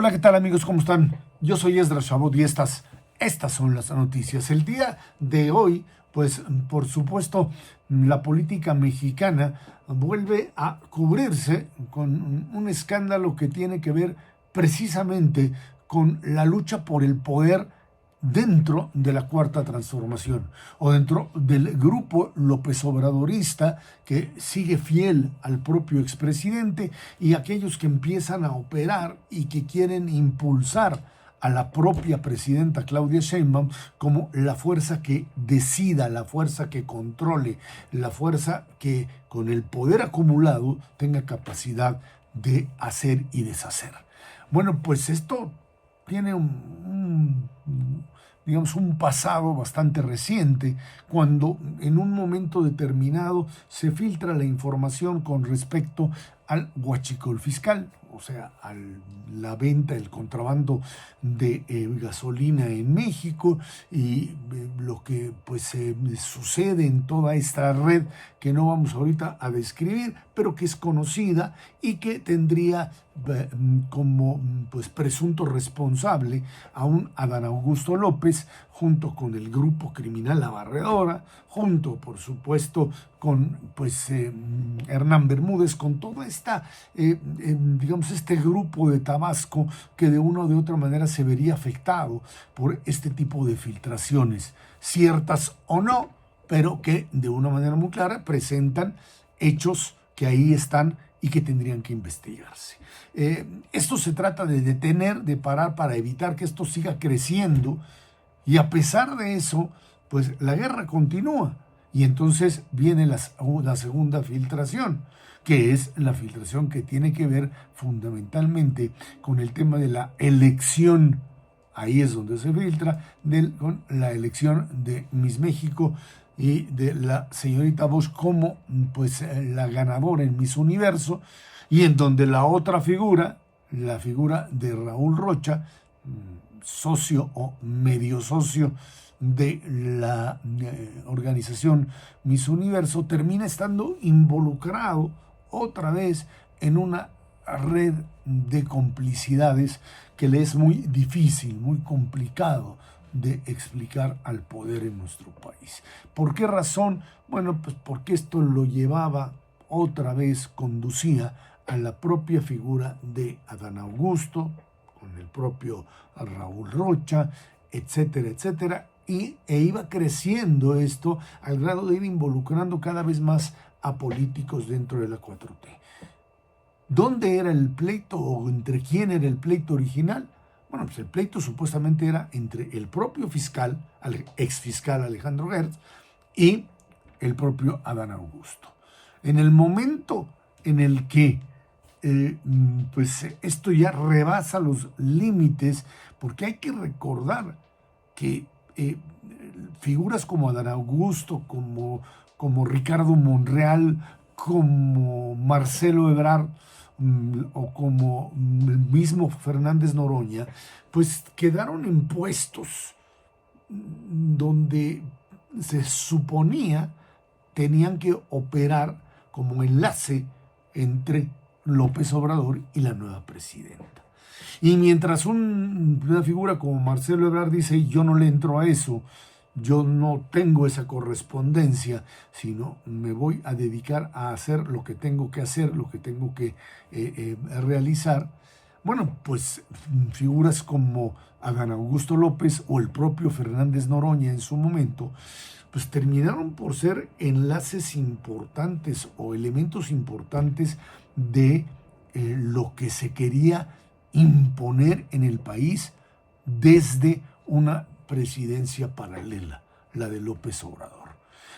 Hola, ¿qué tal amigos? ¿Cómo están? Yo soy Esdras Chabot y estas son las noticias. El día de hoy, pues por supuesto, la política mexicana vuelve a cubrirse con un escándalo que tiene que ver precisamente con la lucha por el poder dentro de la Cuarta Transformación o dentro del grupo López Obradorista que sigue fiel al propio expresidente y aquellos que empiezan a operar y que quieren impulsar a la propia presidenta Claudia Sheinbaum como la fuerza que decida, la fuerza que controle, la fuerza que con el poder acumulado tenga capacidad de hacer y deshacer. Bueno, pues esto tiene digamos, un pasado bastante reciente, cuando en un momento determinado se filtra la información con respecto al huachicol fiscal, o sea, a la venta, el contrabando de gasolina en México y lo que pues sucede en toda esta red que no vamos ahorita a describir, pero que es conocida y que tendría como pues presunto responsable a un Adán Augusto López, junto con el grupo criminal La Barredora, junto por supuesto con pues Hernán Bermúdez, con toda esta digamos este grupo de Tabasco que de una o de otra manera se vería afectado por este tipo de filtraciones, ciertas o no, pero que de una manera muy clara presentan hechos que ahí están y que tendrían que investigarse. Esto se trata de detener, de parar para evitar que esto siga creciendo, y a pesar de eso, pues la guerra continúa. Y entonces viene la segunda filtración, que es la filtración que tiene que ver fundamentalmente con el tema de la elección. Ahí es donde se filtra con la elección de Miss México y de la señorita Bosch como pues la ganadora en Miss Universo, y en donde la otra figura, la figura de Raúl Rocha, socio o medio socio de la organización Miss Universo, termina estando involucrado otra vez en una red de complicidades que le es muy difícil, muy complicado de explicar al poder en nuestro país. ¿Por qué razón? Bueno, pues porque esto lo llevaba otra vez, conducía a la propia figura de Adán Augusto, con el propio Raúl Rocha, etcétera, etcétera, e iba creciendo esto al grado de ir involucrando cada vez más a políticos dentro de la 4T. ¿Dónde era el pleito o entre quién era el pleito original? Bueno, pues el pleito supuestamente era entre el propio fiscal, el exfiscal Alejandro Gertz, y el propio Adán Augusto. En el momento en el que pues esto ya rebasa los límites, porque hay que recordar que figuras como Adán Augusto, como Ricardo Monreal, como Marcelo Ebrard, o como el mismo Fernández Noroña, pues quedaron en puestos donde se suponía tenían que operar como enlace entre López Obrador y la nueva presidenta. Y mientras una figura como Marcelo Ebrard dice, yo no le entro a eso, yo no tengo esa correspondencia, sino me voy a dedicar a hacer lo que tengo que hacer, lo que tengo que realizar. Bueno, pues figuras como Adán Augusto López o el propio Fernández Noroña en su momento, pues terminaron por ser enlaces importantes o elementos importantes de lo que se quería imponer en el país desde una presidencia paralela, la de López Obrador.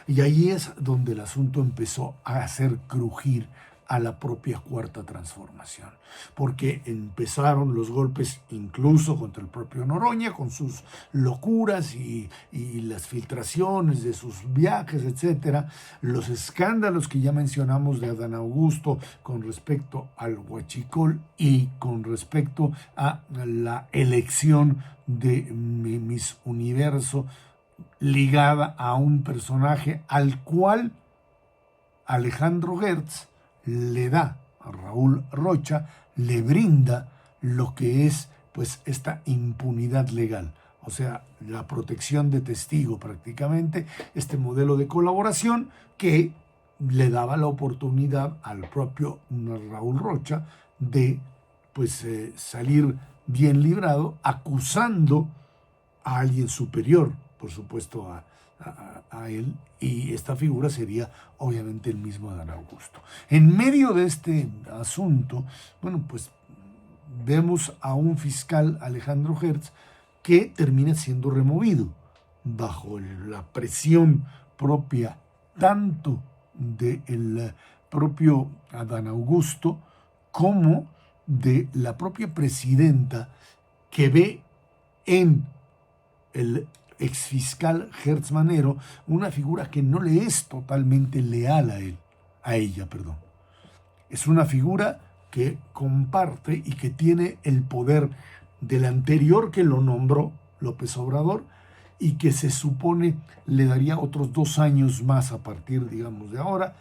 Y ahí es donde el asunto empezó a hacer crujir a la propia Cuarta Transformación, porque empezaron los golpes incluso contra el propio Noroña, con sus locuras y las filtraciones de sus viajes, etcétera, los escándalos que ya mencionamos de Adán Augusto con respecto al huachicol y con respecto a la elección de Miss Universo ligada a un personaje al cual Alejandro Gertz le da a Raúl Rocha, le brinda lo que es pues esta impunidad legal. O sea, la protección de testigo prácticamente, este modelo de colaboración que le daba la oportunidad al propio Raúl Rocha de pues salir bien librado, acusando a alguien superior, por supuesto a él, y esta figura sería obviamente el mismo Adán Augusto. En medio de este asunto, bueno, pues vemos a un fiscal, Alejandro Hertz, que termina siendo removido bajo la presión propia tanto del propio Adán Augusto como de la propia presidenta, que ve en el exfiscal Hertz Manero una figura que no le es totalmente leal a ella. Es una figura que comparte y que tiene el poder del anterior que lo nombró, López Obrador, y que se supone le daría otros 2 años más a partir, digamos, de ahora,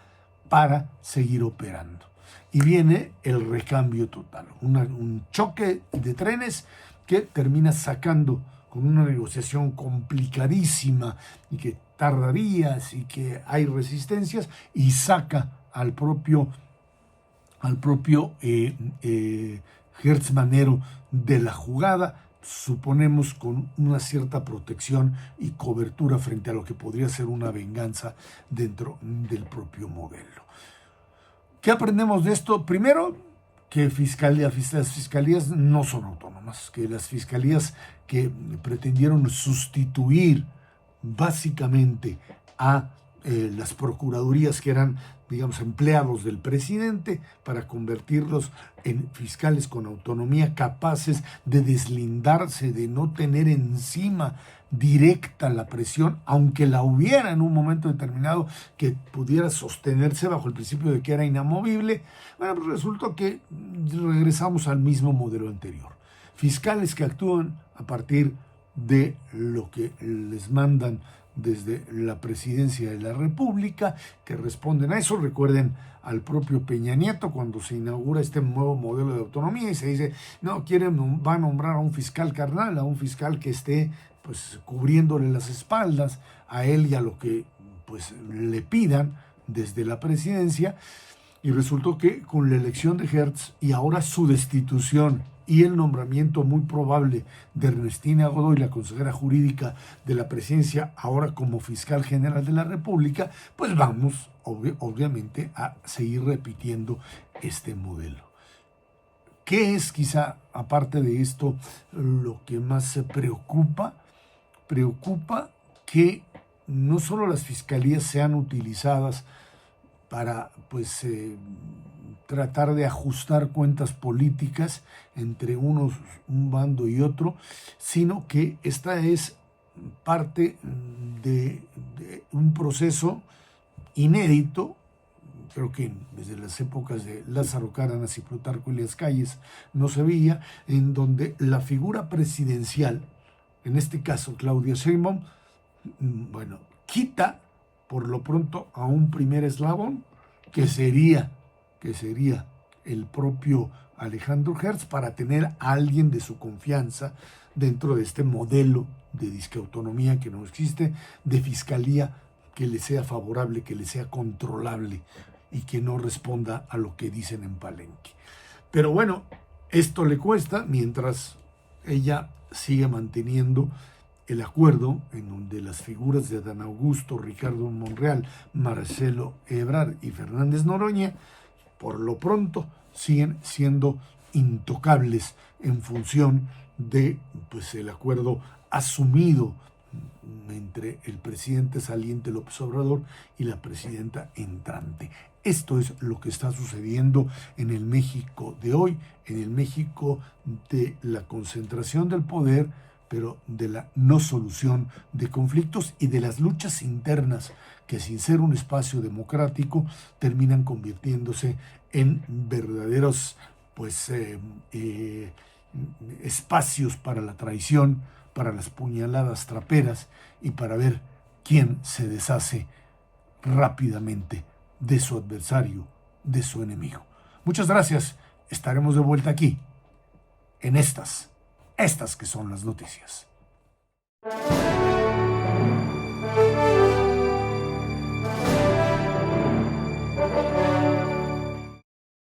para seguir operando. Y viene el recambio total, un choque de trenes que termina sacando con una negociación complicadísima y que tarda días y que hay resistencias, y saca al propio Hertz Manero de la jugada, suponemos con una cierta protección y cobertura frente a lo que podría ser una venganza dentro del propio modelo. ¿Qué aprendemos de esto? Primero, que las fiscalías no son autónomas, que las fiscalías que pretendieron sustituir básicamente a las procuradurías, que eran, digamos, empleados del presidente, para convertirlos en fiscales con autonomía, capaces de deslindarse, de no tener encima directa la presión, aunque la hubiera en un momento determinado, que pudiera sostenerse bajo el principio de que era inamovible. Bueno, pues resultó que regresamos al mismo modelo anterior. Fiscales que actúan a partir de lo que les mandan desde la presidencia de la República, que responden a eso. Recuerden al propio Peña Nieto cuando se inaugura este nuevo modelo de autonomía y se dice, no, va a nombrar a un fiscal carnal, a un fiscal que esté pues cubriéndole las espaldas a él y a lo que pues le pidan desde la presidencia. Y resultó que con la elección de Hertz y ahora su destitución y el nombramiento muy probable de Ernestina Godoy, la consejera jurídica de la presidencia, ahora como fiscal general de la República, pues vamos obviamente a seguir repitiendo este modelo. ¿Qué es quizá, aparte de esto, lo que más se preocupa? Preocupa que no solo las fiscalías sean utilizadas para pues tratar de ajustar cuentas políticas entre un bando y otro, sino que esta es parte de un proceso inédito. Creo que desde las épocas de Lázaro Cárdenas y Plutarco Elías Calles no se veía, en donde la figura presidencial, en este caso Claudia Sheinbaum, bueno, quita por lo pronto a un primer eslabón que sería el propio Alejandro Hertz, para tener a alguien de su confianza dentro de este modelo de disqueautonomía que no existe, de fiscalía que le sea favorable, que le sea controlable y que no responda a lo que dicen en Palenque. Pero bueno, esto le cuesta mientras ella sigue manteniendo el acuerdo en donde las figuras de Adán Augusto, Ricardo Monreal, Marcelo Ebrard y Fernández Noroña, por lo pronto siguen siendo intocables en función de pues, el acuerdo asumido entre el presidente saliente López Obrador y la presidenta entrante. Esto es lo que está sucediendo en el México de hoy, en el México de la concentración del poder, pero de la no solución de conflictos y de las luchas internas que, sin ser un espacio democrático, terminan convirtiéndose en verdaderos pues, espacios para la traición, para las puñaladas traperas y para ver quién se deshace rápidamente de su adversario, de su enemigo. Muchas gracias. Estaremos de vuelta aquí, en estas estas que son las noticias.